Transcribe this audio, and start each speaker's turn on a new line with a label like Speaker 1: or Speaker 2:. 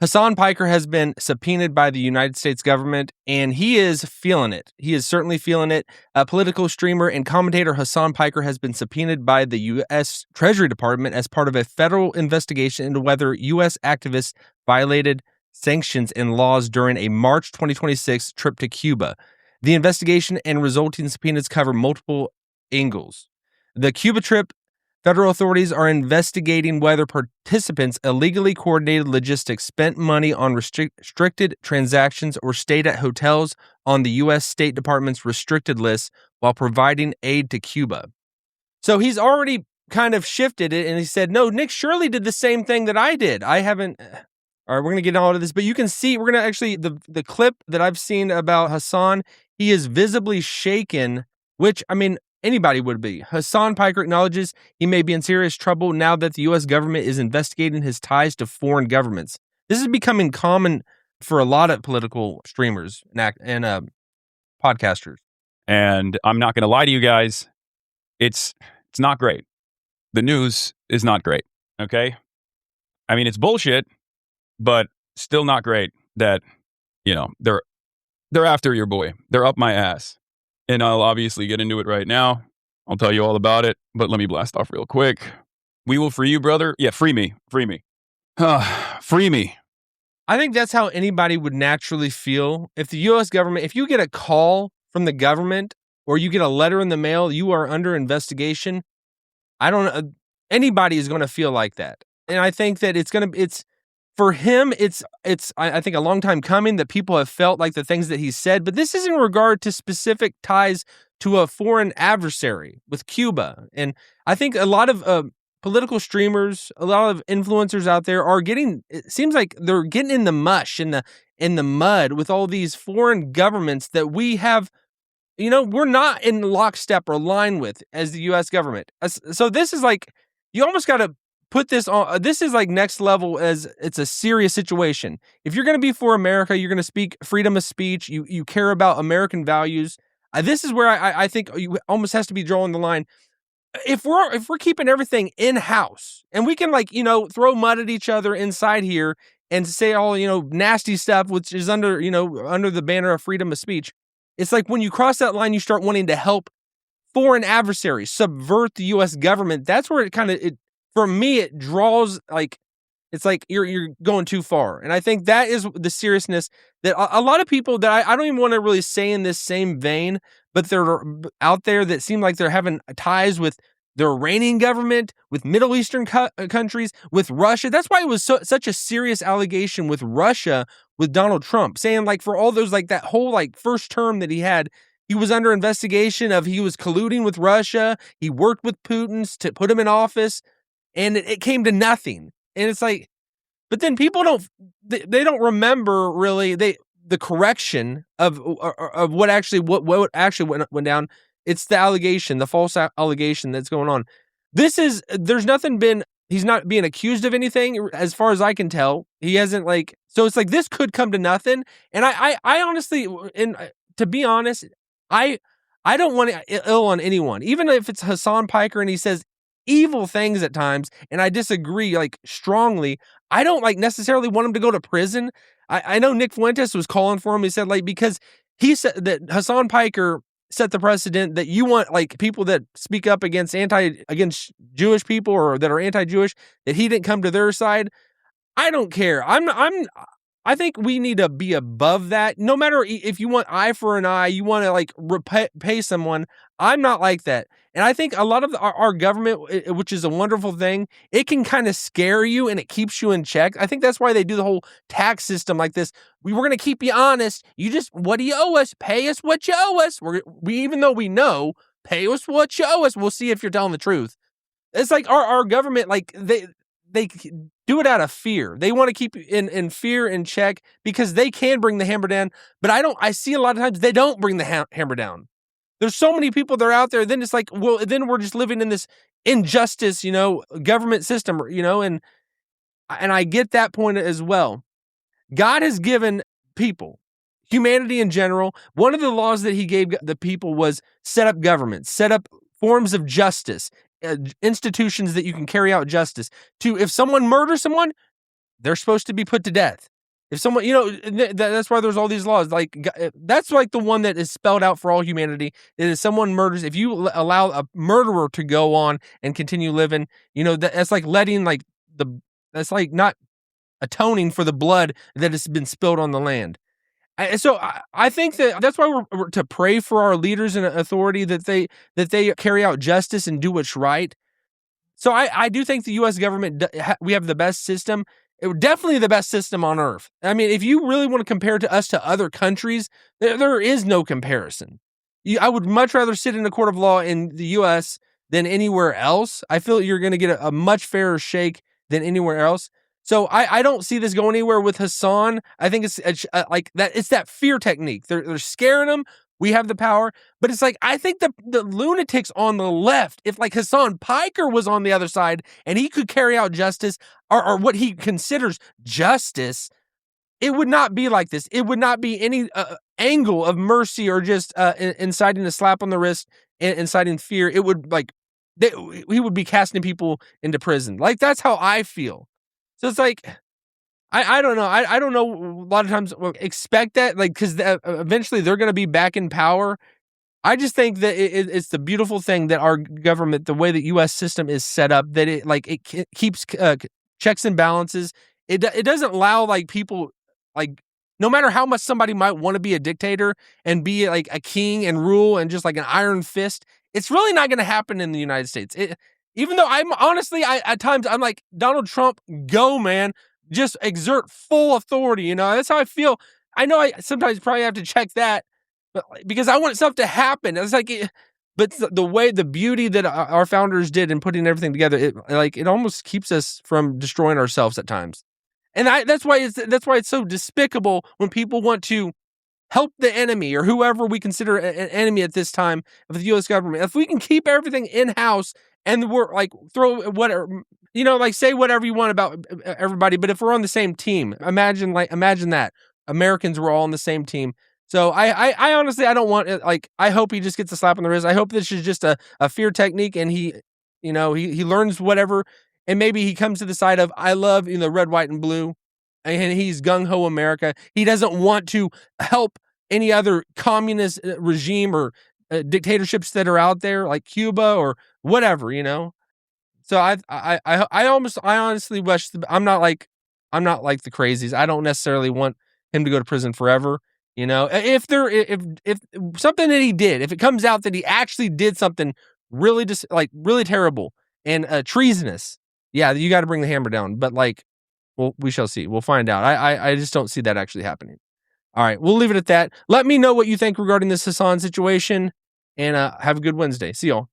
Speaker 1: Hasan Piker has been subpoenaed by the United States government, and he is feeling it. He is certainly feeling it. Political streamer and commentator Hasan Piker has been subpoenaed by the U.S. Treasury Department as part of a federal investigation into whether U.S. activists violated sanctions and laws during a March 2026 trip to Cuba. The investigation and resulting subpoenas cover multiple angles. The Cuba trip. Federal authorities are investigating whether participants illegally coordinated logistics, spent money on restricted transactions, or stayed at hotels on the U.S. State Department's restricted list while providing aid to Cuba. So he's already kind of shifted it, and he said, no, Nick Shirley did the same thing that I did. I haven't... All right, we're going to get all of this, but you can see, we're going to actually, the clip that I've seen about Hasan, he is visibly shaken, which, I mean, anybody would be. Hasan Piker acknowledges he may be in serious trouble now that the U.S. government is investigating his ties to foreign governments. This is becoming common for a lot of political streamers and podcasters.
Speaker 2: And I'm not going to lie to you guys. It's not great. The news is not great. Okay. I mean, it's bullshit, but still not great that, they're after your boy. They're up my ass. And I'll obviously get into it right now. I'll tell you all about it, but let me blast off real quick. We will free you, brother. Yeah, free me. Free me. Free me.
Speaker 1: I think that's how anybody would naturally feel. If the U.S. government, if you get a call from the government or you get a letter in the mail, you are under investigation. I don't know. Anybody is going to feel like that. And I think that for him, I think a long time coming that people have felt like the things that he said, but this is in regard to specific ties to a foreign adversary with Cuba. And I think a lot of political streamers, a lot of influencers out there it seems like they're getting in the mush, in the mud with all these foreign governments that we have, we're not in lockstep or line with as the U.S. government. So this is like, you almost got to put this on. This is like next level, as it's a serious situation. If you're going to be for America, you're going to speak freedom of speech. You care about American values. This is where I think you almost has to be drawing the line. If we're keeping everything in house and we can throw mud at each other inside here and say all nasty stuff, which is under the banner of freedom of speech, it's like when you cross that line, you start wanting to help foreign adversaries subvert the U.S. government. That's where for me, it draws it's like you're going too far. And I think that is the seriousness that a lot of people that I don't even want to really say in this same vein, but they're out there that seem like they're having ties with the Iranian government, with Middle Eastern countries, with Russia. That's why it was such a serious allegation with Russia with Donald Trump, saying for all those, that whole first term that he had, he was under investigation of he was colluding with Russia. He worked with Putin to put him in office. And it came to nothing. And it's like, but then people they don't remember really the correction of what actually went down. It's the allegation, the false allegation that's going on. He's not being accused of anything as far as I can tell. He hasn't so it's like this could come to nothing. And I honestly, and to be honest, I don't want to ill on anyone, even if it's Hasan Piker and he says evil things at times, and I disagree strongly. I don't necessarily want him to go to prison. I know Nick Fuentes was calling for him. He said because he said that Hasan Piker set the precedent that you want people that speak up against Jewish people or that are anti-Jewish, that he didn't come to their side. I don't care. I think we need to be above that. No matter if you want eye for an eye, you want to repay someone. I'm not like that. And I think a lot of our government, which is a wonderful thing, it can kind of scare you and it keeps you in check. I think that's why they do the whole tax system like this. We're going to keep you honest. What do you owe us? Pay us what you owe us. Even though we know, pay us what you owe us. We'll see if you're telling the truth. It's like our government, they do it out of fear. They want to keep you in fear and check because they can bring the hammer down. But I see a lot of times they don't bring the hammer down. There's so many people that are out there. Then it's then we're just living in this injustice, government system, and I get that point as well. God has given people, humanity in general, one of the laws that he gave the people was set up governments, set up forms of justice, institutions that you can carry out justice to. If someone murders someone, they're supposed to be put to death. If someone, that's why there's all these laws. Like that's like the one that is spelled out for all humanity. It is someone murders. If you allow a murderer to go on and continue living, that's like letting like that's like not atoning for the blood that has been spilled on the land. So I think that's why we're to pray for our leaders and authority that they carry out justice and do what's right. So I do think the U.S. government, we have the best system. Definitely the best system on earth. I mean, if you really want to compare to us to other countries, there is no comparison. I would much rather sit in a court of law in the U.S. than anywhere else. I feel you're going to get a much fairer shake than anywhere else. So I don't see this going anywhere with Hasan. I think it's like that. It's that fear technique. They're scaring him. We have the power, but it's like I think the lunatics on the left, if like Hasan Piker was on the other side and he could carry out justice or what he considers justice, it would not be like this. It would not be any angle of mercy or just inciting a slap on the wrist, inciting fear. It would he would be casting people into prison. Like that's how I feel. So it's like I don't know. I don't know. A lot of times expect that, like, because eventually they're going to be back in power. I just think that it's the beautiful thing that our government, the way the U.S. system is set up, that it keeps checks and balances. It doesn't allow like people like no matter how much somebody might want to be a dictator and be like a king and rule and just like an iron fist, it's really not going to happen in the United States. Even though I'm honestly, at times I'm like Donald Trump, go man. Just exert full authority, that's how I feel. I know I sometimes probably have to check that, but because I want stuff to happen. It's like, but the way, the beauty that our founders did in putting everything together, it almost keeps us from destroying ourselves at times. And that's why it's so despicable when people want to help the enemy or whoever we consider an enemy at this time of the U.S. government. If we can keep everything in house and we're like throw whatever. Like say whatever you want about everybody, but if we're on the same team, imagine that Americans were all on the same team. So I honestly, I don't want it. Like, I hope he just gets a slap on the wrist. I hope this is just a fear technique and he learns whatever. And maybe he comes to the side of, I love, red, white, and blue. And he's gung-ho America. He doesn't want to help any other communist regime or dictatorships that are out there like Cuba or whatever, So I honestly wish I'm not like the crazies. I don't necessarily want him to go to prison forever. If something that he did, if it comes out that he actually did something really really terrible and treasonous, yeah, you got to bring the hammer down. But well, we shall see. We'll find out. I just don't see that actually happening. All right, we'll leave it at that. Let me know what you think regarding this Hasan situation, and have a good Wednesday. See y'all.